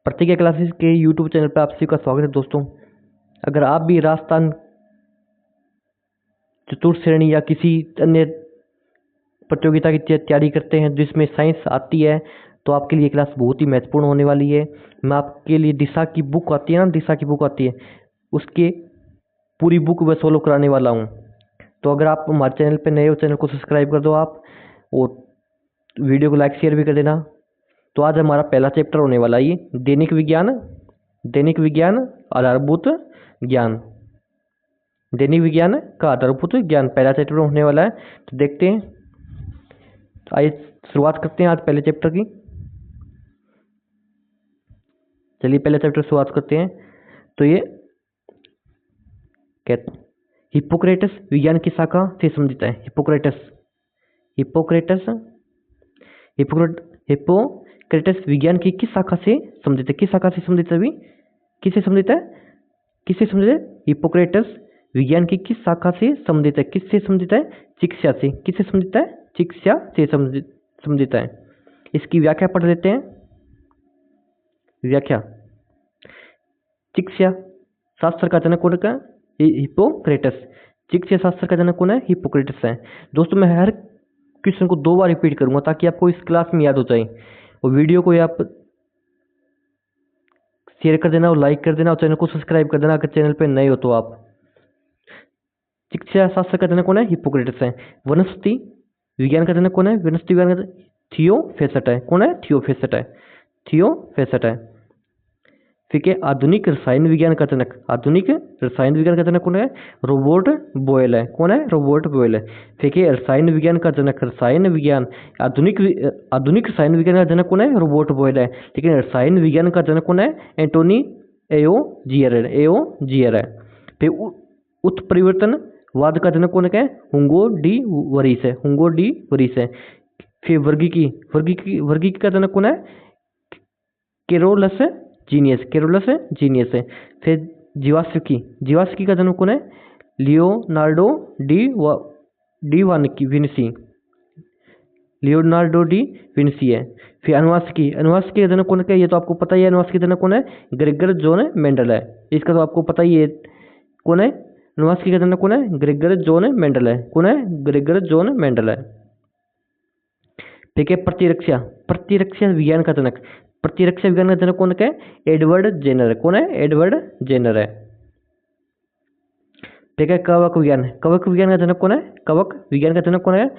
प्रतिज्ञा क्लासेस के YouTube channel पर आप सभी का स्वागत है दोस्तों। अगर आप भी राजस्थान चतुर्थ श्रेणी या किसी अन्य प्रतियोगिता की तैयारी करते हैं जिसमें साइंस आती है तो आपके लिए क्लास बहुत ही महत्वपूर्ण होने वाली है। मैं आपके लिए दिशा की बुक आती है ना, दिशा की बुक आती है, उसके पूरी बुक मैं सोल्व कराने वाला हूँ। तो अगर आप हमारे चैनल पर नए हो, चैनल को सब्सक्राइब कर दो आप, और वीडियो को लाइक शेयर भी कर देना। तो आज हमारा पहला चैप्टर होने वाला है ये दैनिक विज्ञान आधारभूत ज्ञान। दैनिक विज्ञान का आधारभूत ज्ञान पहला चैप्टर होने वाला है। तो देखते हैं, आइए शुरुआत करते हैं आज पहले चैप्टर की। चलिए पहले चैप्टर शुरुआत करते हैं। तो ये हिप्पोक्रेटस विज्ञान की शाखा से संबंधित है। हिप्पोक्रेटस विज्ञान की किस शाखा से संबंधित है? किस शाखा से संबंधित है? अभी किससे संबंधित है? हिप्पोक्रेटस विज्ञान की किस शाखा से संबंधित है? किससे संबंधित है? चिकित्सा से। किससे संबंधित है? चिकित्सा से संबंधित है। इसकी व्याख्या पढ़ लेते हैं। व्याख्या, चिकित्सा शास्त्र का जनक कौन है? हिप्पोक्रेटस। चिकित्सा शास्त्र का जनक कौन है? हिप्पोक्रेटस है। दोस्तों मैं हर क्वेश्चन को 2 बार रिपीट करूंगा ताकि आपको इस क्लास में याद हो जाए। और वीडियो को आप शेयर कर देना और लाइक कर देना और चैनल को सब्सक्राइब कर देना अगर चैनल पर नए हो तो आप। चिकित्सा शास्त्र का जनक कौन है? हिप्पोक्रेटस है। वनस्पति विज्ञान का जनक कौन है? वनस्पति विज्ञान का थियोफ्रेस्टस है। कौन है? थियोफ्रेस्टस है। ठीक है। आधुनिक रसायन विज्ञान का जनक कौन है? रॉबर्ट बोयल है। कौन है? रॉबर्ट बोयल है। ठीक है। रसायन विज्ञान का जनक, आधुनिक रसायन विज्ञान का जनक कौन है? रॉबर्ट बोयल है। लेकिन रसायन विज्ञान का जनक कौन है? एंटोनी एओजियर है। फिर उत्परिवर्तनवाद का जनक कौन है? हुगो डी वरिस है। फिर वर्गीकी का जनक कौन है? केरोलस जीनियस है। फिर जीवाश्विकी का जनक कौन है? लियोनार्डो डी विंसी है। फिर अनुवांशिकी का जनक कौन है? ये तो आपको पता ही है। अनुवांशिकी जनक कौन है? ग्रेगर जॉन मेंडल है। इसका तो आपको पता ही है। कौन है? अनुवांशिकी का जनक कौन है? ग्रेगर जॉन मेंडल है। कौन है? ग्रेगर जॉन मेंडल है। ठीक है। प्रतिरक्षा विज्ञान का जनक कौन है? Edward Jenner. कौन है? एडवर्ड जेनर है। ठीक है। कवक विज्ञान का जनक कौन है?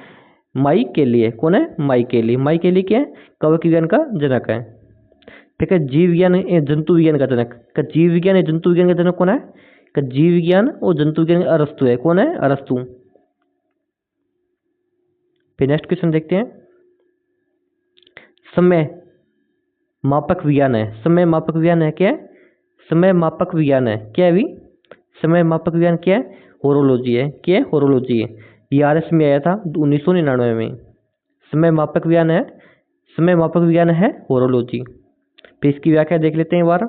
माइकेली। कौन है? माइकेली क्या है? कवक विज्ञान का जनक है। ठीक है। जंतु विज्ञान का जनक कौन है? जीव विज्ञान और जंतु विज्ञान अरस्तु है। कौन है? अरस्तु। फिर नेक्स्ट क्वेश्चन देखते हैं। समय मापक विज्ञान है। क्या है? समय मापक विज्ञान है। क्या है अभी? समय मापक विज्ञान क्या है? होरोलॉजी है। क्या है? होरोलॉजी है। ये RS में आया था 1999 में। समय मापक विज्ञान है होरोलॉजी। फिर इसकी व्याख्या देख लेते हैं एक बार।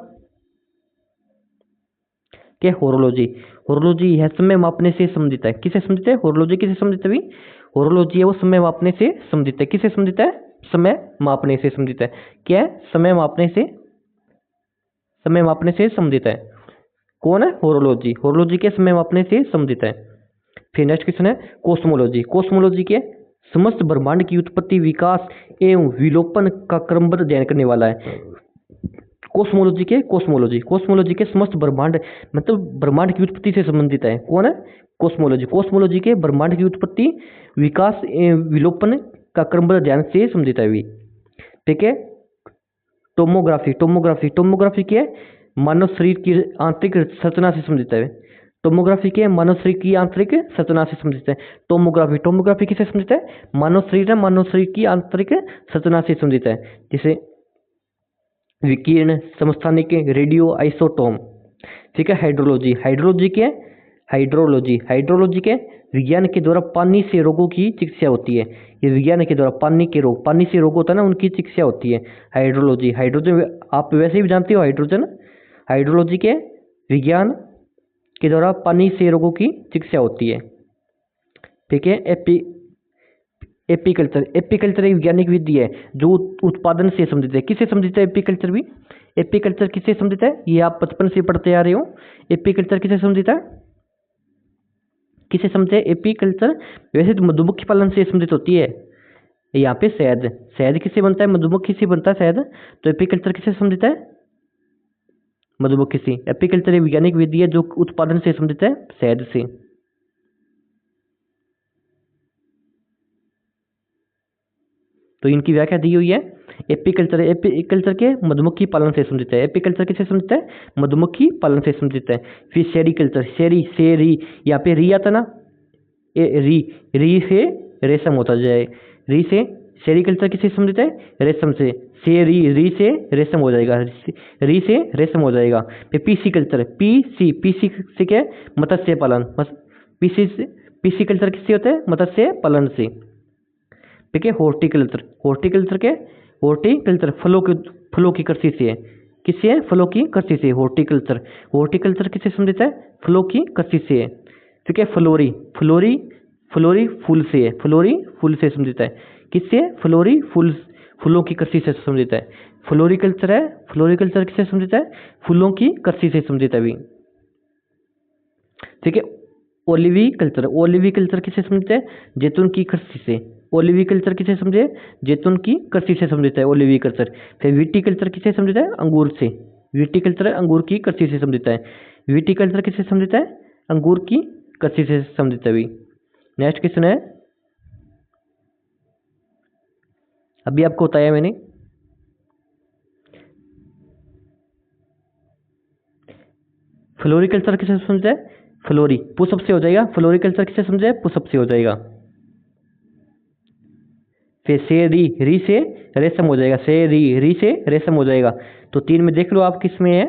क्या? होरोलॉजी है समय मापने से संबंधित है। किससे संबंधित है? होरोलॉजी किससे संबंधित है? होरोलॉजी है वो समय मापने से संबंधित है। किससे संबंधित है? समय मापने से संबंधित है। क्या है? समय मापने से संबंधित है। कौन है? होरोलॉजी के समय मापने से संबंधित है। फिर नेक्स्ट क्वेश्चन है कोस्मोलॉजी के समस्त ब्रह्मांड की उत्पत्ति, विकास एवं विलोपन का क्रमबद्ध अध्ययन करने वाला है। कोस्मोलॉजी के समस्त ब्रह्मांड मतलब ब्रह्मांड की उत्पत्ति से संबंधित है। कौन है? कोस्मोलॉजी के ब्रह्मांड की उत्पत्ति, विकास एवं विलोपन का क्रमबद्ध अध्ययन से संबंधित है भी। ठीक है। टोमोग्राफी के मानव शरीर की आंतरिक संरचना से संबंधित है। मानव शरीर की आंतरिक संरचना से संबंधित है। टोमोग्राफी किससे संबंधित है? मानव शरीर की आंतरिक संरचना से संबंधित है। जैसे विकिरण, समस्थानिक, रेडियो आइसोटोम। ठीक है। हाइड्रोलॉजी के विज्ञान के द्वारा पानी से रोगों की चिकित्सा होती है। ये विज्ञान के द्वारा पानी से रोग होता है ना, उनकी चिकित्सा होती है। हाइड्रोलॉजी आप वैसे भी जानते हो। हाइड्रोलॉजी के विज्ञान के द्वारा पानी से रोगों की चिकित्सा होती है। ठीक है। एपीकल्चर एक वैज्ञानिक विधि है जो उत्पादन से संबंधित है। किससे संबंधित है? एपीकल्चर भी एपीकल्चर किसे संबंधित है? ये आप बचपन से पढ़ते आ रहे हो। एपीकल्चर किसे संबंधित है? किसे संबंधित है एपीकल्चर? वैसे तो मधुमक्खी पालन से संबंधित होती है। यहाँ पे शहद, शहद किससे बनता है? मधुमक्खी से बनता है शहद। तो एपीकल्चर किसे संबंधित है? मधुमक्खी से। एपीकल्चर एक वैज्ञानिक विधि है जो उत्पादन से संबंधित है, शहद से। तो इनकी व्याख्या दी हुई है। एपीकल्चर, एपीकल्चर के मधुमक्खी पालन से संबंधित है। एपीकल्चर किससे संबंधित है? मधुमक्खी पालन से संबंधित है। फिर सेरीकल्चर, सेरी से री, यहाँ पे री आता ना, री, री से रेशम होता जाए, री से। सेरीकल्चर किससे संबंधित है? रेशम से। से री से रेशम हो जाएगा, री से रेशम हो जाएगा। फिर पीसी कल्चर, पीसी से क्या है? मत्स्य पालन। पीसी कल्चर किससे होता है? मत्स्य पालन से। ठीक है। हॉर्टिकल्चर, हॉर्टिकल्चर के, हॉर्टिकल्चर फलों की कृषि से है। किससे है? फलों की कृषि से। हॉर्टिकल्चर, हॉर्टिकल्चर किससे संबंधित है? फलों की कृषि से है। ठीक है। फ्लोरी, फ्लोरी, फ्लोरी फूल से है। फ्लोरी फूल से संबंधित है। किससे? फ्लोरी फूलों की कृषि से संबंधित है। फ्लोरिकल्चर है। फ्लोरिकल्चर किससे संबंधित है? फूलों की कृषि से संबंधित है भी। ठीक है। ओलिवी कल्चर, ओलिवी कल्चर किससे संबंधित है? जैतून की कृषि से। ओलिवी कल्चर किसे समझे? जैतून की कृषि से संबंधित है ओलिवी कल्चर। फिर विटीकल्चर किसे संबंधित है? अंगूर से। विटीकल्चर अंगूर की कृषि से संबंधित है। विटीकल्चर किसे संबंधित है? अंगूर की कृषि से संबंधित है भी। नेक्स्ट क्वेश्चन है, अभी आपको बताया मैंने, फ्लोरिकल्चर किसे संबंधित है? फ्लोरी पुष्प से हो जाएगा। फ्लोरिकल्चर किसे समझे? है? पुष्प से हो जाएगा। फिर से री से रेशम हो जाएगा। से री से रेशम हो जाएगा। तो 3 में देख लो आप किस में है?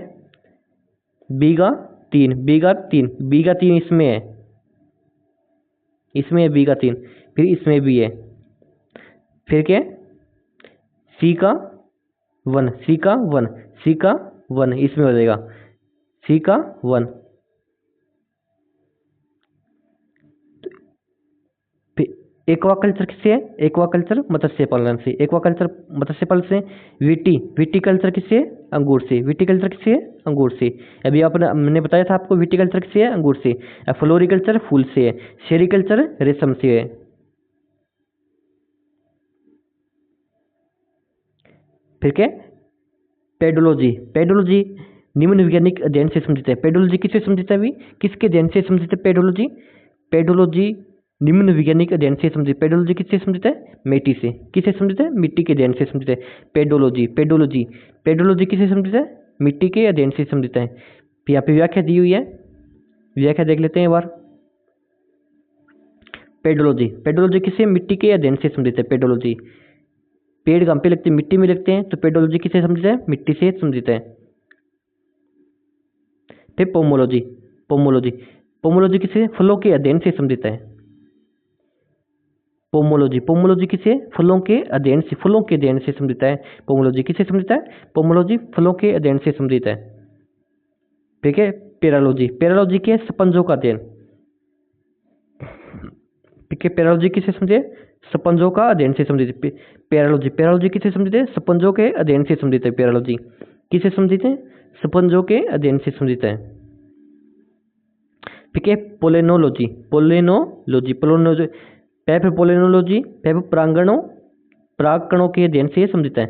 बीघा 3, बीघा 3, बीघा 3 इसमें है, इसमें है बीघा 3। फिर इसमें भी है। फिर क्या? सी का 1, सी का 1, सी का 1 इसमें हो जाएगा। सी का 1। एक्वाकल्चर किससे है? एक्वाकल्चर मत्स्य पालन से। एक्वाकल्चर मत्स्य पालन से। विटीकल्चर किससे है? अंगूर से। विटीकल्चर किससे है? अंगूर से। अभी आपने, मैंने बताया था आपको, विटीकल्चर किससे है? अंगूर से। फ्लोरिकल्चर फूल से है। सेरिकल्चर रेशम से है। फिर क्या? पेडोलॉजी, पेडोलॉजी निम्न वैज्ञानिक अध्ययन से संबंधित है। पेडोलॉजी किससे संबंधित है? अभी किसके अध्ययन से संबंधित है पेडोलॉजी? पेडोलॉजी निम्न वैज्ञानिक अध्ययन से संबंधित। पेडोलॉजी किससे संबंधित है? मिट्टी से। किससे संबंधित है? मिट्टी के अध्ययन से संबंधित है पेडोलॉजी। पेडोलॉजी, पेडोलॉजी किससे संबंधित है? मिट्टी के अध्ययन से संबंधित है। फिर यहाँ पे व्याख्या दी हुई है, व्याख्या देख लेते हैं एक बार। पेडोलॉजी, पेडोलॉजी किससे? मिट्टी के अध्ययन से संबंधित है पेडोलॉजी। पेड़ कहाँ पे लगते हैं? मिट्टी में लगते हैं। तो पेडोलॉजी किससे संबंधित है? मिट्टी से संबंधित है। फिर पोमोलॉजी, पोमोलॉजी, पोमोलॉजी किसे? फलों के अध्ययन से संबंधित है। पोमोलॉजी, पोमोलॉजी किसे? फलों के अध्ययन से, फलों के अध्ययन से संबंधित है। पोमोलॉजी किससे संबंधित है? पोमोलॉजी फलों के अध्ययन से संबंधित है। ठीक है। पेरालॉजी, पेरालॉजी के स्पंजों का अध्ययन। ठीक है। पेरालॉजी किससे संबंधित है? स्पंजों का अध्ययन से संबंधित है। पेरालॉजी, पेरालॉजी किससे संबंधित है? स्पंजों के अध्ययन से संबंधित है। पेरालॉजी किससे संबंधित है? स्पंजों के अध्ययन से संबंधित है। ठीक है। पोलेनोलॉजी, पोलेनोलॉजी, पोलेनोलॉजी, पोलेनोलॉजी परागकणों के अध्ययन से संबंधित है।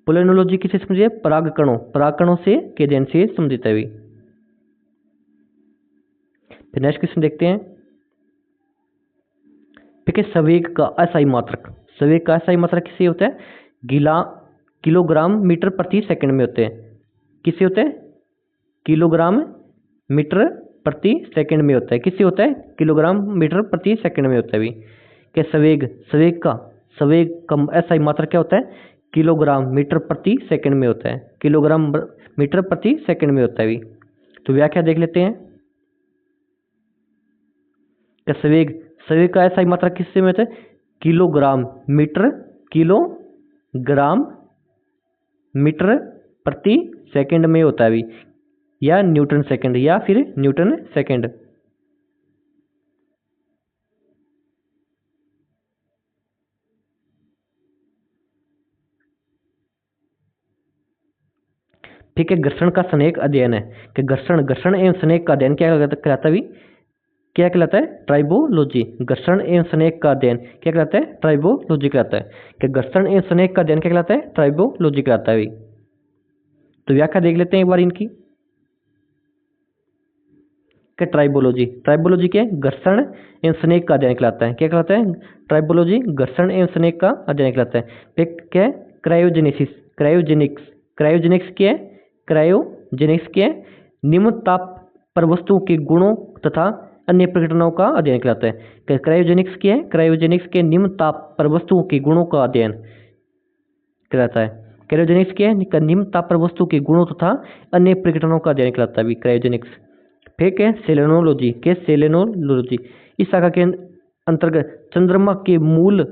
पोलेनोलॉजी किससे संबंधित है? परागकणों से के अध्ययन से संबंधित है भी। फिर नेक्स्ट क्वेश्चन देखते हैं। ठीक है। संवेग का अस्थायी मात्रक, संवेग का अस्थायी मात्रक किससे होता है? किलोग्राम मीटर प्रति सेकंड में होते हैं। किससे होते हैं? किलोग्राम मीटर प्रति सेकंड में होता है। किससे होता है? किलोग्राम मीटर प्रति सेकंड में होता है भी। क्या संवेग, संवेग का अस्थायी मात्रक क्या होता है? किलोग्राम मीटर प्रति सेकंड में होता है। किलोग्राम मीटर प्रति सेकंड में होता है भी। तो व्याख्या देख लेते हैं। क्या संवेग, संवेग का अस्थायी मात्रक किससे में होता है? किलोग्राम मीटर, किलोग्राम मीटर प्रति सेकंड में होता है भी, या न्यूटन सेकंड, या फिर न्यूटन सेकंड। ठीक है, घर्षण का स्नेक अध्ययन है कि घर्षण एवं स्नेक का अध्ययन क्या कहलाता है? क्या कहलाता है? ट्राइबोलॉजी। घर्षण एवं स्नेक का अध्ययन क्या कहलाता है? ट्राइबोलॉजी कहलाता है। कि घर्षण एवं स्नेक का अध्ययन क्या कहलाता है? ट्राइबोलॉजी कहलाता है। तो व्याख्या देख लेते हैं एक बार इनकी। कि ट्राइबोलॉजी क्या है? घर्षण एवं स्नेक का अध्ययन कहलाता है। क्या कहलाता है? ट्राइबोलॉजी घर्षण एवं स्नेक का अध्ययन कहलाता है। फिर क्या है? क्रायोजेनिक्स क्या है? क्रायोजेनिक्स क्या है? निम्न ताप पर वस्तुओं के गुणों तथा अन्य प्रकटनाओं का अध्ययन कहलाता है। क्रायोजेनिक्स क्या है? क्रायोजेनिक्स के निम्न ताप पर वस्तुओं के गुणों का अध्ययन कहलाता है। क्रायोजेनिक्स क्या है? निम्न ताप पर वस्तु के गुणों तथा अन्य प्रकटनाओं का अध्ययन कहलाता है क्रायोजेनिक्स। फिर क्या है? सेलेनोलॉजी। इस शाखा के अंतर्गत चंद्रमा के मूल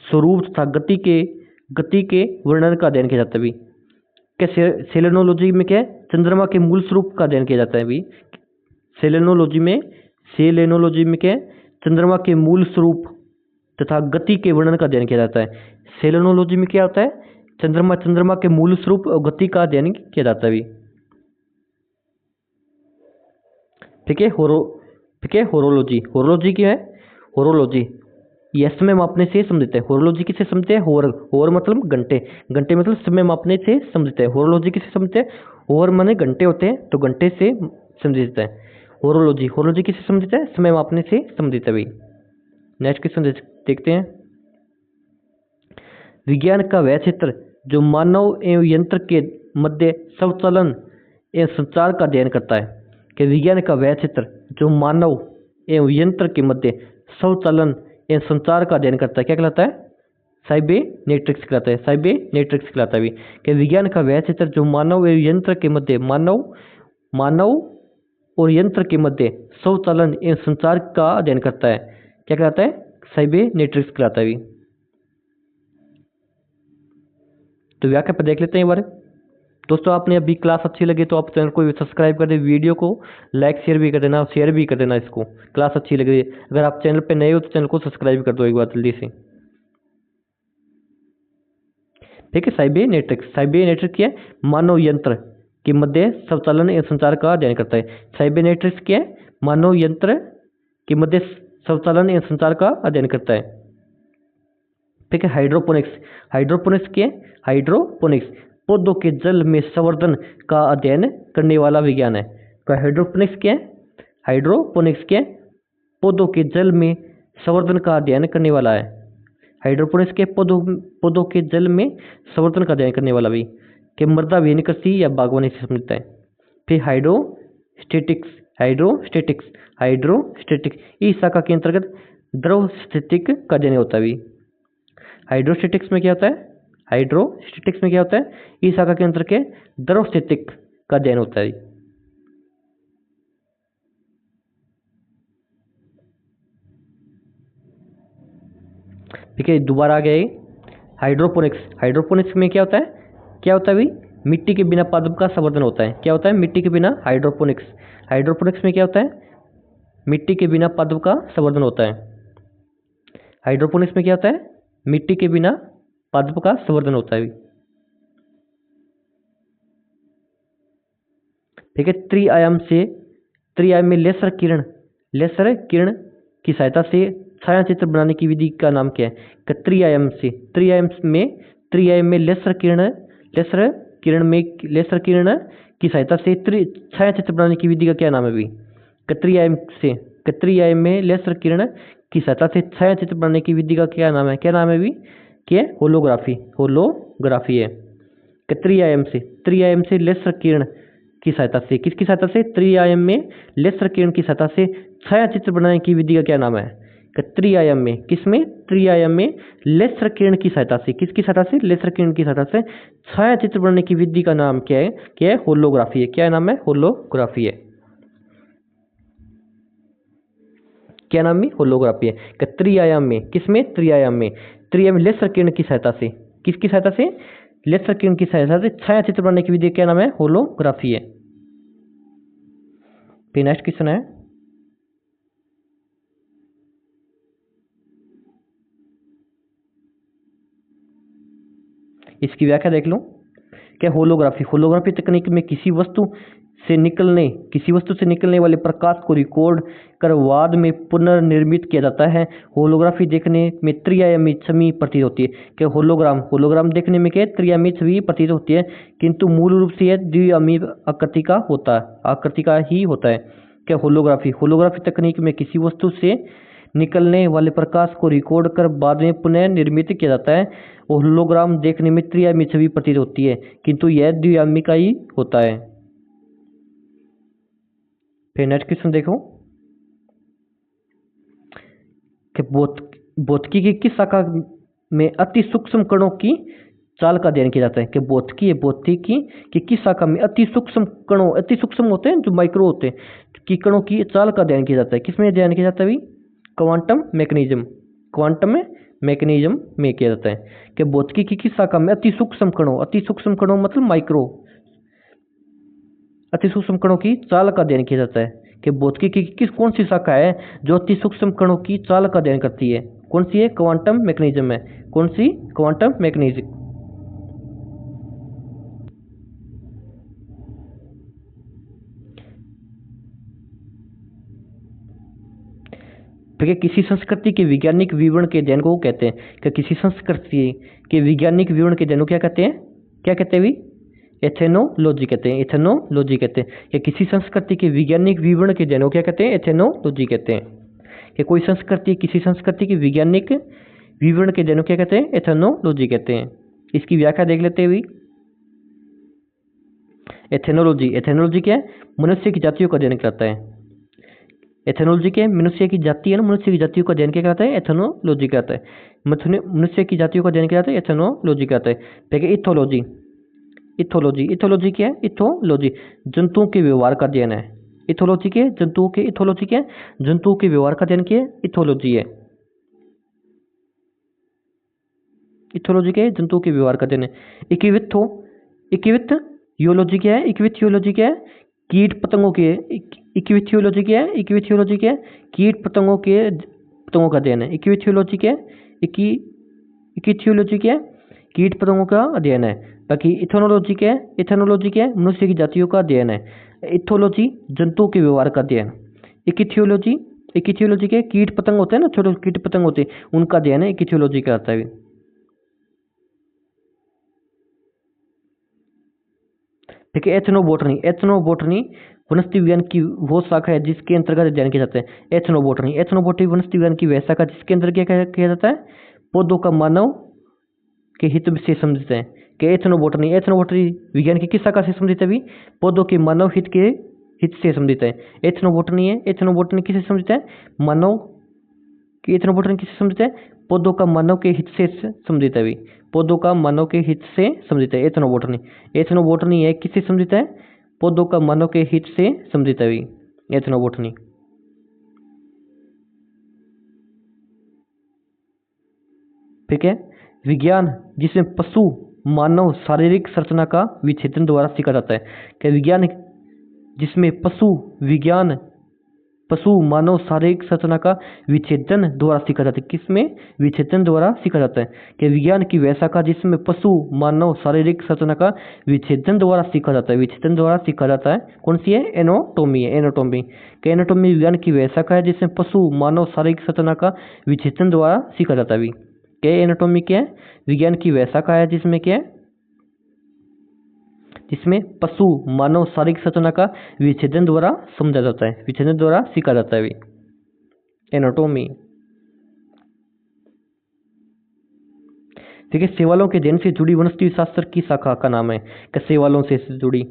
स्वरूप तथा गति के वर्णन का अध्ययन किया जाता है। क्या सेलेनोलॉजी में क्या है? चंद्रमा के मूल स्वरूप का अध्ययन किया जाता है। अभी सेलेनोलॉजी में क्या है? चंद्रमा के मूल स्वरूप तथा गति के वर्णन का अध्ययन किया जाता है। सेलेनोलॉजी में क्या होता है? चंद्रमा के मूल स्वरूप और गति का अध्ययन किया जाता है। ठीक है, होरोलॉजी क्या है? होरोलॉजी यह समय मापने से संबंधित है। होरोलॉजी किससे संबंधित है? होर मतलब घंटे मतलब समय मापने से संबंधित है। होरोलॉजी किससे संबंधित है? होर माने घंटे होते हैं, तो घंटे से संबंधित है होरोलॉजी किससे संबंधित है? समय मापने से संबंधित है भाई। नेक्स्ट क्वेश्चन देखते हैं। विज्ञान का वह क्षेत्र जो मानव एवं यंत्र के मध्य संचालन एवं संचार का अध्ययन करता है। कि विज्ञान का वह क्षेत्र जो मानव एवं यंत्र के मध्य संचालन एवं संचार का अध्ययन करता है क्या कहलाता है? साइबरनेटिक्स कहलाता है। कि विज्ञान का वह क्षेत्र जो मानव एवं यंत्र के मध्य मानव और यंत्र के मध्य संचालन एवं संचार का अध्ययन करता है क्या कहलाता है? साइबरनेटिक्स कहलाता है। तो व्याख्या पर देख लेते हैं एक बार। दोस्तों, आपने अभी क्लास अच्छी लगी तो आप चैनल को सब्सक्राइब कर दे, वीडियो को लाइक शेयर भी कर देना, शेयर भी कर देना इसको। क्लास अच्छी लगी, अगर आप चैनल पे नए हो तो चैनल को सब्सक्राइब कर दो एक बार जल्दी से। ठीक है, साइबरनेटिक्स क्या है? मानव यंत्र के मध्य संचालन एवं संचार का अध्ययन करता है। साइबरनेटिक्स क्या है? मानव यंत्र के मध्य संचालन एवं संचार का अध्ययन करता है। ठीक है, हाइड्रोपोनिक्स क्या है? हाइड्रोपोनिक्स पौधों के जल में संवर्धन का अध्ययन करने वाला विज्ञान है। तो हाइड्रोपोनिक्स क्या है? हाइड्रोपोनिक्स क्या है? पौधों के जल में संवर्धन का अध्ययन करने वाला है। हाइड्रोपोनिक्स के पौधों के जल में संवर्धन का अध्ययन करने वाला भी कि मृदा विहीन कृषि या बागवानी से संबंधित है। फिर हाइड्रोस्टेटिक्स इस शाखा के अंतर्गत द्रव स्थितिक का अध्ययन होता है। हाइड्रोस्टेटिक्स में क्या होता है? इस शाखा के अंतर्गत द्रव स्थितिक का अध्ययन होता है। ठीक है, दोबारा आ गया हाइड्रोपोनिक्स में क्या होता है भाई? मिट्टी के बिना पादप का संवर्धन होता है। क्या होता है? मिट्टी के बिना हाइड्रोपोनिक्स में क्या होता है? मिट्टी के बिना पादप का संवर्धन होता है। हाइड्रोपोनिक्स में क्या होता है? मिट्टी के बिना पादप का संवर्धन होता है। ठीक है, त्रिआयाम में लेसर किरण की सहायता से छाया चित्र बनाने की विधि का नाम क्या है? त्रिआयाम में लेसर किरण की सहायता से छाया चित्र बनाने की विधि का क्या नाम है भाई? त्रिआयाम में लेसर किरण की सहायता से छाया चित्र बनाने की विधि का क्या नाम है भाई? क्या? होलोग्राफी है। त्रिआयाम से लेसर किरण की सहायता से किसकी सहायता से? त्रिआयाम में लेसर किरण की सहायता से छाया चित्र बनाने की विधि का क्या नाम है? त्रिआयाम में किसमें? त्रिआयाम में लेसर किरण की सहायता से किसकी सहायता से? लेसर किरण की सहायता से छाया चित्र बनाने की विधि का नाम क्या है? होलोग्राफी है। क्या नाम है? होलोग्राफी है। क्या नाम है? होलोग्राफी है। त्रिआयाम में किसमें? त्रिआयाम में लेसर किरण की सहायता से किसकी सहायता से? लेसर किरण की सहायता से छाया चित्र बनाने की विधि क्या नाम है? होलोग्राफी है। फिर नेक्स्ट क्वेश्चन है, इसकी व्याख्या देख लो क्या होलोग्राफी, होलोग्राफी तकनीक में किसी वस्तु से निकलने वाले प्रकाश को रिकॉर्ड कर बाद में पुनर्निर्मित किया जाता है। होलोग्राफी देखने में त्रिआयामी छवि प्रतीत होती है। क्या होलोग्राम देखने में क्या त्रिआयामी छवि प्रतीत होती है, किंतु मूल रूप से यह द्विआयामी आकृति का ही होता है। क्या होलोग्राफी तकनीक में किसी वस्तु से निकलने वाले प्रकाश को रिकॉर्ड कर बाद में पुनः निर्मित किया जाता है। होलोग्राम देखने में त्रिआयामी छवि प्रतीत होती है, किंतु यह द्विआयामी का ही होता है। फिर नेक्स्ट क्वेश्चन देखो कि भौतिकी की किस शाखा में अति सूक्ष्म कणों की चाल का अध्ययन किया जाता है। कि भौतिकी की किस शाखा में अति सूक्ष्म होते हैं जो माइक्रो होते हैं कि कणों की चाल का अध्ययन किया जाता है। किसमें अध्ययन किया जाता है भाई? क्वांटम मैकेनिज्म में किया जाता है। कि भौतिकी की किस शाखा में अति सूक्ष्म कणों मतलब माइक्रो अति सूक्ष्म कणों की चाल का अध्ययन किया जाता है। कि भौतिकी की कौन सी शाखा है जो अति सूक्ष्म कणों की चाल का अध्ययन करती है? कौन सी है? क्वांटम मैकेनिज्म है। कौन सी? Quantum mechanism. किसी संस्कृति के वैज्ञानिक विवरण के अध्ययन को कहते हैं। कि किसी संस्कृति के वैज्ञानिक विवरण के अध्ययन को क्या कहते हैं भाई? एथेनोलॉजी कहते हैं। कि किसी संस्कृति के वैज्ञानिक विवरण के अध्ययन को क्या कहते हैं? एथेनोलॉजी कहते हैं। कि किसी संस्कृति के वैज्ञानिक विवरण के अध्ययन को क्या कहते हैं? एथेनोलॉजी कहते हैं। इसकी व्याख्या देख लेते हैं भाई। एथेनोलॉजी क्या है? मनुष्य की जातियों का अध्ययन कराता है। एथेनोलॉजी क्या है? मनुष्य की जाति है ना, मनुष्य की जातियों का अध्ययन क्या कहता है? एथेनोलॉजी कहता है। मनुष्य की जातियों का अध्ययन क्या कहता है? एथेनोलॉजी कहता है। देखिए इथोलॉजी क्या है? इथोलॉजी जंतुओं के व्यवहार का अध्ययन है। इथोलॉजी क्या है? जंतुओं के व्यवहार का अध्ययन क्या है? इथोलॉजी है। इथोलॉजी क्या है? जंतुओं के व्यवहार का अध्ययन है। इक्विथियोलॉजी क्या है? कीट पतंगों के इक्विथियोलॉजी क्या है? कीट पतंगों का अध्ययन है। इक्विथियोलॉजी क्या है? कीट पतंगों का अध्ययन है। बाकी इथेनोलॉजी क्या है? मनुष्य की जातियों का अध्ययन है। इथोलॉजी जंतुओं के व्यवहार का अध्ययन। इक्विथियोलॉजी क्या है? कीट पतंग होते हैं ना, छोटे कीट पतंग होते हैं, उनका अध्ययन है। इक्विथियोलॉजी कहलाता है। ठीक है। एथनोबोटनी वनस्पति विज्ञान की वो शाखा है जिसके अंतर्गत अध्ययन किया जाता है। एथनोबोटनी वनस्पति विज्ञान की वह शाखा जिसके अंतर्गत क्या किया जाता है? पौधों का मानव के हित से संबंधित है। कि एथनोबोटनी विज्ञान की किस शाखा से संबंधित है भी? पौधों के मानव हित से संबंधित है। एथनोबोटनी किससे संबंधित है? एथनोबोटनी किससे संबंधित है? पौधों का मानव के हित से संबंधित है भी। पौधों का मानव के हित से संबंधित है एथनोबोटनी है किससे संबंधित है? पौधों का मानव के हित से संबंधित है भी एथनोबोटनी। ठीक है। विज्ञान जिसमें पशु मानव शारीरिक संरचना का विच्छेदन द्वारा सीखा जाता है। क्या विज्ञान जिसमें पशु मानव शारीरिक संरचना का विच्छेदन द्वारा सीखा जाता है। किसमें? विच्छेदन द्वारा सीखा जाता है। कि विज्ञान की वह शाखा जिसमें पशु मानव शारीरिक संरचना का विच्छेदन द्वारा सीखा जाता है। कौन सी है? एनाटॉमी है। एनाटॉमी विज्ञान की वह शाखा है जिसमें पशु मानव शारीरिक संरचना का विच्छेदन द्वारा सीखा जाता है। क्या एनाटॉमी क्या है? विज्ञान की वह शाखा है जिसमें क्या है? जिसमें पशु मानव शारीरिक संरचना का विच्छेदन द्वारा समझा जाता है, विच्छेदन द्वारा सीखा जाता है एनाटॉमी। ठीक है। शैवालों के अध्ययन से जुड़ी वनस्पति शास्त्र की शाखा का नाम है। क्या शैवालों से जुड़ी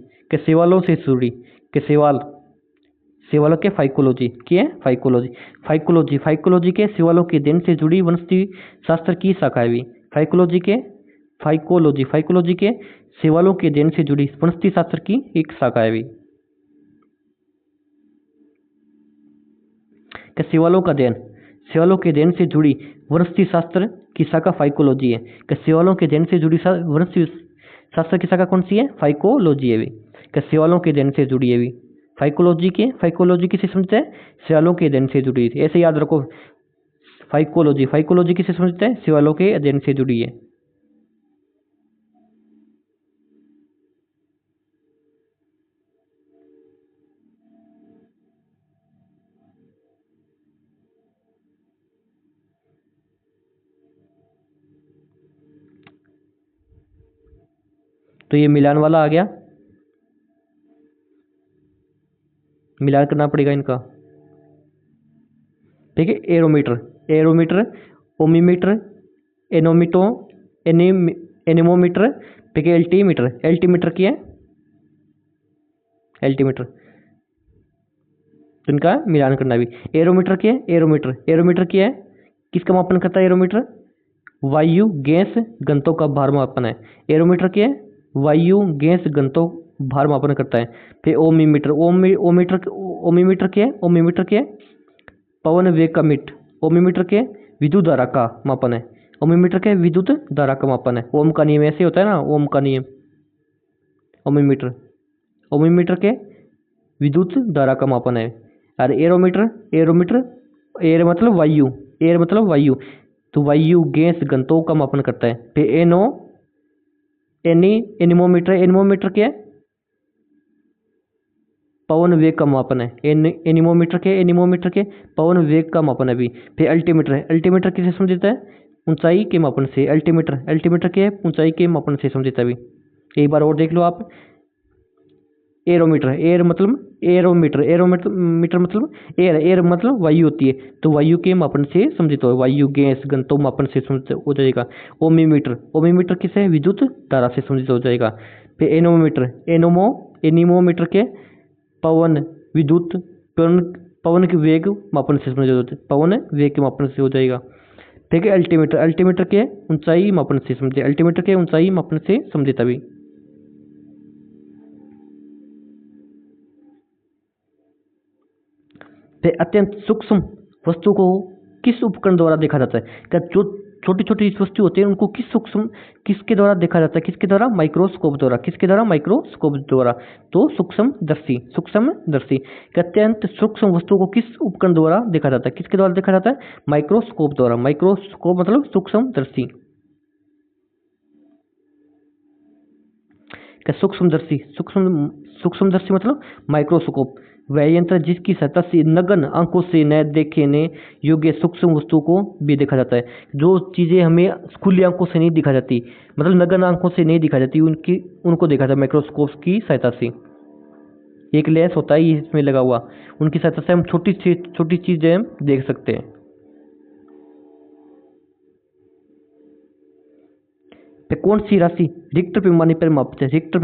शैवालों के फाइकोलॉजी क्या है? फाइकोलॉजी के शैवालों के अध्ययन से जुड़ी वनस्पति शास्त्र की शाखा है। फाइकोलॉजी के शैवालों के अध्ययन से जुड़ी वनस्पति शास्त्र की एक शाखा है। क्या शैवालों के अध्ययन से जुड़ी वनस्पति शास्त्र की शाखा फाइकोलॉजी है। क्या शैवालों के अध्ययन से जुड़ी वनस्पति शास्त्र की शाखा कौन सी है? फाइकोलॉजी है। क्या शैवालों के अध्ययन से जुड़ी है? फाइकोलॉजी किसे समझते हैं? शैवालों के अध्ययन से जुड़ी है। ऐसे याद रखो, फाइकोलॉजी किसे समझते हैं? शैवालों के अध्ययन से जुड़ी है। तो ये मिलान वाला आ गया, मिलान करना पड़ेगा इनका। ठीक है, एरोमीटर, एरोमीटर, ओमीमीटर, एनोमीटो, एनेमोमीटर, ठीक है, एल्टीमीटर, एल्टीमीटर की है, एल्टीमीटर, तो इनका मिलान करना भी। एरोमीटर की है, एरोमीटर, एरोमीटर की है, किसका मापन करता है एरोमीटर? वायु गैस घनत्व का भार मापन है। एरोमीटर की है, वायु गैस घनत्व भार मापन करता है। फिर ओमीमीटर, ओमीमीटर की है, ओमीमीटर की है, पवन वेग का मीट, ओमीमीटर के विद्युत धारा का मापन है, ओमीमीटर के विद्युत धारा का मापन है। ओम का नियम ऐसे होता है ना, ओम का नियम, ओमीमीटर, ओमीमीटर के विद्युत धारा का मापन है। और एरोमीटर, एरोमीटर, एयर मतलब वायु, एयर मतलब वायु, तो वायु गैस घनत्व का मापन करता है। फिर एनीमोमीटर, एनीमोमीटर क्या है? पवन वेग का मापन है। एनीमोमीटर के पवन वेग का मापन है भी। फिर अल्टीमीटर है, अल्टीमीटर किसे समझता है? ऊंचाई के मापन से। अल्टीमीटर के ऊंचाई के मापन से समझता है भी। एक बार और देख लो आप। एरोमीटर, एयर मतलब एरोमीटर, एरोमीटर मतलब एयर मतलब वायु होती है, तो वायु के मापन से समझित हो, वायु गैस घनत्व मापन से समझित हो जाएगा। ओमीमीटर, ओमीमीटर किसे? विद्युत धारा से समझित हो जाएगा। फिर एनोमीटर, एनीमोमीटर के पवन विद्युत पवन के वेग मापन से समझित होता है, पवन वेग के मापन से हो जाएगा। ठीक है, अल्टीमीटर, अल्टीमीटर के ऊंचाई मापन से समझे, अल्टीमीटर के ऊंचाई मापन से समझित अभी। अत्यंत सूक्ष्म वस्तु को किस उपकरण द्वारा देखा जाता है? क्या जो छोटी छोटी वस्तु होती है उनको किसके द्वारा देखा जाता है? किसके द्वारा? माइक्रोस्कोप द्वारा। किसके द्वारा? माइक्रोस्कोप द्वारा। तो सूक्ष्मदर्शी, सूक्ष्मदर्शी। अत्यंत सूक्ष्म वस्तु को किस उपकरण द्वारा देखा जाता है? किसके द्वारा देखा जाता है? माइक्रोस्कोप द्वारा। माइक्रोस्कोप मतलब सूक्ष्मदर्शी। सूक्ष्मदर्शी, सूक्ष्मदर्शी मतलब माइक्रोस्कोप, वह यंत्र जिसकी सहायता से नगन आंखों से न देखने योग्य सूक्ष्म वस्तुओं को भी देखा जाता है। जो चीज़ें हमें खुली आंखों से नहीं दिखा जाती, मतलब नगन आंखों से नहीं दिखा जाती, उनको देखा जाता है माइक्रोस्कोप की सहायता से। एक लेंस होता है इसमें लगा हुआ, उनकी सहायता से हम छोटी चीज़ें हम देख सकते हैं। तो कौन सी राशि रिक्टर पैमाने पर मापते हैं? रिक्टर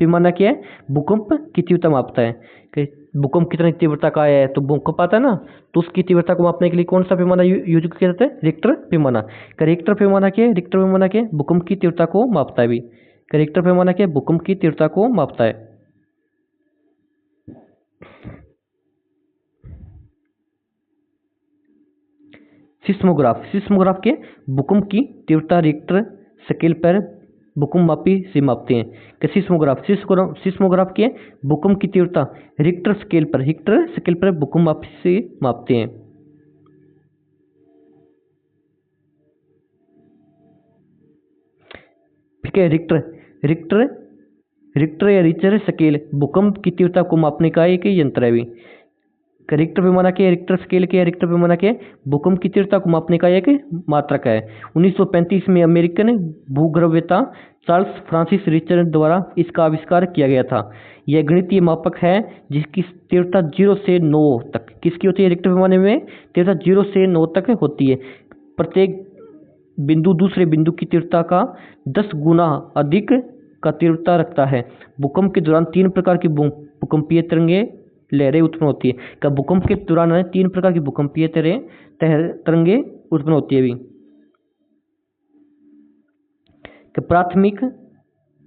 पैमाना क्या है? भूकंप की तीव्रता मापता है कि भूकंप कितनी तीव्रता का आया है, तो भूकंप आता है ना, तो उसकी तीव्रता को मापने के लिए कौन सा पैमाना यूज किया जाता है? रिक्टर पैमाना। रिक्टर पैमाना क्या है? रिक्टर पैमाना क्या है? भूकंप की तीव्रता को मापता है भी। रिक्टर पैमाना क्या है? भूकंप की तीव्रता को मापता है। सिस्मोग्राफ, सिस्मोग्राफ के भूकंप की तीव्रता रिक्टर स्केल पर भूकंप मापी से मापते हैं। कि सिस्मोग्राफ के भूकंप की तीव्रता रिक्टर स्केल पर भूकंप मापी से मापते हैं। ठीक है, रिक्टर या रिक्टर स्केल भूकंप की तीव्रता को मापने का एक यंत्र है भी। रिक्टर पैमाना के, रिक्टर स्केल के, रिक्टर पैमाना के भूकंप की तीव्रता को मापने का एक मात्रक है। 1935 में अमेरिकन भूगर्भवेत्ता चार्ल्स फ्रांसिस रिचर्ड द्वारा इसका आविष्कार किया गया था। यह गणितीय मापक है जिसकी तीव्रता 0 से 9 तक, किसकी होती है? रिक्टर पैमाने में तीव्रता 0 से 9 तक होती है। प्रत्येक बिंदु दूसरे बिंदु की तीव्रता का 10 गुना अधिक का तीव्रता रखता है। भूकंप के दौरान 3 प्रकार की भूकंपीय लहरें उत्पन्न होती है। क्या भूकंप के दौरान 3 प्रकार की भूकंपीय तरंगे उत्पन्न होती है भी।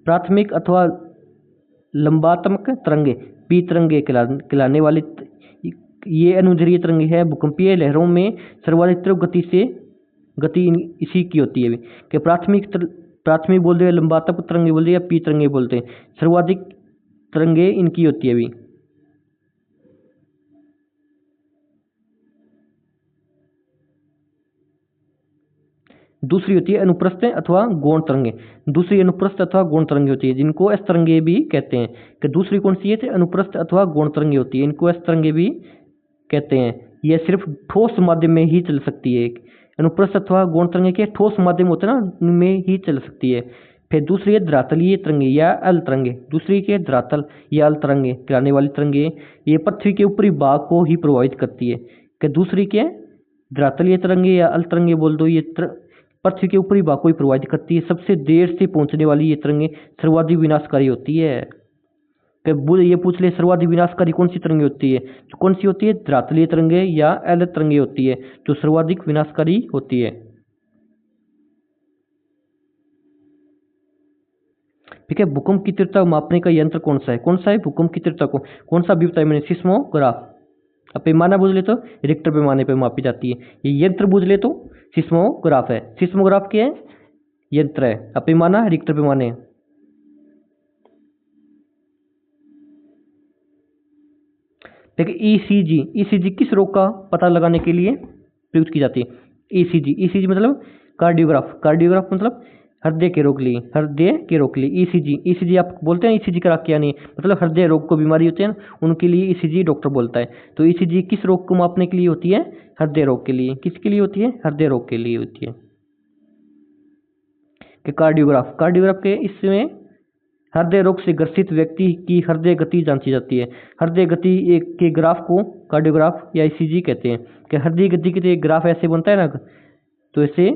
प्राथमिक अथवा लंबात्मक तरंगे, पी तरंगे कहलाने वाली ये अनुदैर्घ्य तरंगे है। भूकंपीय लहरों में सर्वाधिक तीव्र गति इसी की होती है कि प्राथमिक बोलते हैं, लंबात्मक तरंगे बोलते हैं, या पी तरंगे बोलते हैं। सर्वाधिक तरंगे इनकी होती है भी। दूसरी होती है अनुप्रस्थ अथवा गौण तरंगे। दूसरी अनुप्रस्थ अथवा गौण तरंगे होती है, जिनको एस तरंगे भी कहते हैं। कि दूसरी कौन सी है? अनुप्रस्थ अथवा गौण तरंगे होती है, इनको एस तरंगे भी कहते हैं। यह सिर्फ ठोस माध्यम में ही चल सकती है। अनुप्रस्थ अथवा गौण तरंगे के ठोस माध्यम होते हैं ना, उनमें ही चल सकती है। फिर दूसरी है धरातलीय तरंगे या अल तरंगे। दूसरी के धरातल या अल तरंगे गिराने वाली तरंगे, ये पृथ्वी के ऊपरी भाग को ही प्रभावित करती है। कि दूसरी के धरातलीय तरंगे या अल तरंगे बोल दो, ये पृथ्वी के ऊपरी भाग को ही प्रभावित करती है। सबसे देर से पहुंचने वाली ये तरंगे सर्वाधिक विनाशकारी होती है। ये पूछ ले सर्वाधिक विनाशकारी कौन सी तरंगे होती है, तो कौन सी होती है? धरातलीय तरंगे या एल तरंगे होती है जो सर्वाधिक विनाशकारी होती है। ठीक है, भूकंप की तीव्रता मापने का यंत्र कौन सा है? कौन सा है भूकंप की तीव्रता को? कौन सा अभी बताया मैंने? सिस्मोग्राफ। अब पैमाना बुझ ले तो रिक्टर पैमाने पर मापी जाती है। ये यंत्र बुझ ले तो सिस्मोग्राफ है। सिस्मोग्राफ क्या है? यंत्र है। अब पैमाना रिक्टर पैमाने। देखिए ईसीजी, ईसीजी किस रोग का पता लगाने के लिए प्रयुक्त की जाती है? ईसीजी, ईसीजी मतलब कार्डियोग्राफ, कार्डियोग्राफ मतलब हृदय के रोग के लिए, हृदय के रोग के लिए ईसीजी। ईसीजी आप बोलते हैं ईसीजी करा क्या नहीं, मतलब हृदय रोग को बीमारी होती है ना, उनके लिए ईसीजी डॉक्टर बोलता है। तो ईसीजी किस रोग को मापने के लिए होती है? हृदय रोग के लिए। किसके लिए होती है? हृदय रोग के लिए होती है। कि कार्डियोग्राफ, कार्डियोग्राफ के इसमें हृदय रोग से ग्रसित व्यक्ति की हृदय गति जांची जाती है। हृदय गति एक के ग्राफ को कार्डियोग्राफ या ईसीजी कहते हैं। कि हृदय गति के लिए ग्राफ ऐसे बनता है ना, तो ऐसे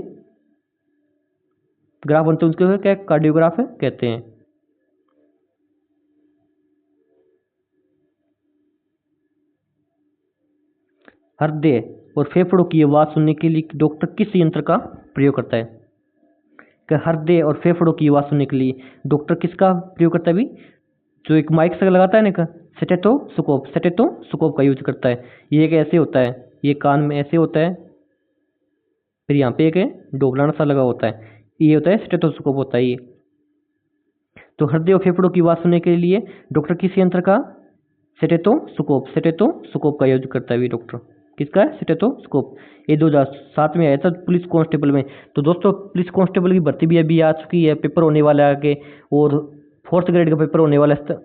ग्राफ बनते हैं, उसको क्या कार्डियोग्राफ कहते हैं। हृदय और फेफड़ों की आवाज सुनने के लिए डॉक्टर किस यंत्र का प्रयोग करता है? हृदय और फेफड़ों की आवाज सुनने के लिए डॉक्टर किसका प्रयोग करता है? भी जो एक माइक से लगाता है ना, स्टेथोस्कोप, स्टेथोस्कोप का यूज करता है। ये एक ऐसे होता है, ये कान में ऐसे होता है, फिर यहाँ पे एक डोगलाना सा लगा होता है, ये होता है स्टेथोस्कोप होता है ये। तो हृदय और फेफड़ों की आवाज सुनने के लिए डॉक्टर किस यंत्र का? स्टेथोस्कोप, स्टेथोस्कोप का यूज करता है भी डॉक्टर। किसका है? स्टेथोस्कोप। ये 2007 में आया था पुलिस कांस्टेबल में। तो दोस्तों पुलिस कांस्टेबल की भर्ती भी अभी आ चुकी है, पेपर होने वाला है आगे, और 4th ग्रेड का पेपर होने वाला है।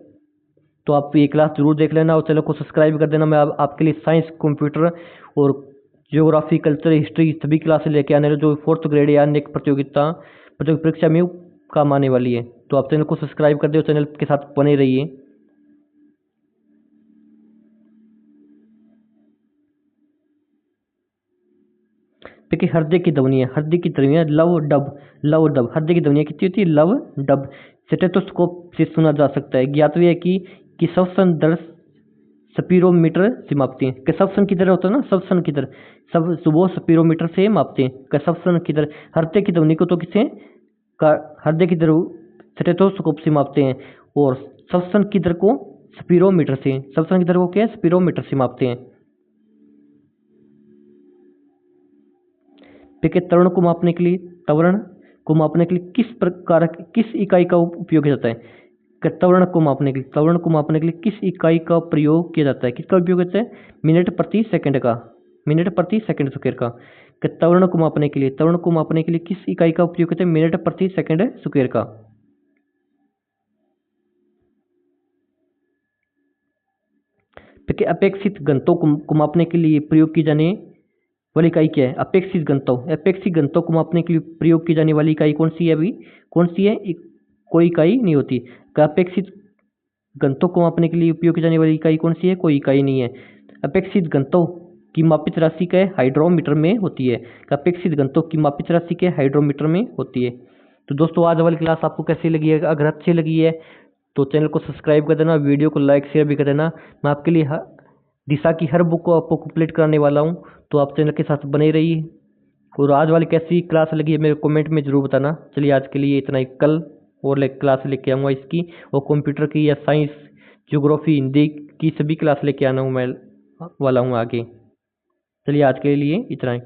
तो आप ये क्लास जरूर देख लेना और चैनल को सब्सक्राइब कर देना। मैं आपके लिए साइंस, कंप्यूटर और ज्योग्राफी, कल्चर, हिस्ट्री सभी क्लासेस लेके आने जो 4th ग्रेड या अन्य प्रतियोगिता परीक्षा में काम आने वाली है। तो आप चैनल को सब्सक्राइब कर दे और चैनल के साथ बने रहिए। देखिए हृदय की ध्वनियाँ, हृदय की ध्वनियाँ लव डब, लव डब। हृदय की ध्वनियाँ कितनी होती है? Love dub. स्टेथोस्कोप से सुना जा सकता है। ज्ञातव्य है कि श्वसन दर स्पिरोमीटर से मापते हैं। श्वसन की दर होता है ना, श्वसन की दर सब सुबह स्पिरोमीटर से मापते हैं। श्वसन की दर, हृदय की ध्वनि को तो किसे? हृदय की दर स्टेथोस्कोप से मापते हैं, और श्वसन की दर को स्पिरोमीटर से, श्वसन की दर को क्या? स्पिरोमीटर से मापते हैं। ठीक है, त्वरण को मापने के लिए, त्वरण को मापने के लिए किस इकाई का उपयोग किया जाता है? त्वरण को मापने के लिए, त्वरण को मापने के लिए किस इकाई का प्रयोग किया जाता है? किसका उपयोग होता है? मिनट प्रति सेकंड का, मिनट प्रति सेकंड स्क्वायर का। त्वरण को मापने के लिए, त्वरण को मापने के लिए किस इकाई का उपयोग होता है? मिनट प्रति सेकंड स्क्वायर का। ठीक है, अपेक्षित घनत्व को मापने के लिए प्रयोग की जाने वाली इकाई क्या है? अपेक्षित घनत्व। अपेक्षित घनत्व को मापने के लिए प्रयोग की जाने वाली इकाई कौन सी है? अभी कौन सी है? कोई इकाई नहीं होती। अपेक्षित घनत्व को मापने के लिए उपयोग की जाने वाली इकाई कौन सी है? कोई इकाई नहीं है। अपेक्षित घनत्व की मापित राशि क्या है? हाइड्रोमीटर में होती है। अपेक्षित घनत्व की मापित राशि क्या है? हाइड्रोमीटर में होती है। तो दोस्तों आज वाली क्लास आपको कैसी लगी है? अगर अच्छी लगी है तो चैनल को सब्सक्राइब कर देना, वीडियो को लाइक शेयर भी कर देना। मैं आपके लिए दिशा की हर बुक को आपको कंप्लीट कराने वाला हूँ, तो आप चैनल के साथ बने रहिए। और आज वाली कैसी क्लास लगी है मेरे कमेंट में ज़रूर बताना। चलिए आज के लिए इतना ही, कल और क्लास लेके आऊँगा इसकी, और कंप्यूटर की या साइंस, ज्योग्राफी, हिंदी की सभी क्लास लेके आना हूँ मैं वाला हूँ आगे। चलिए आज के लिए इतना ही।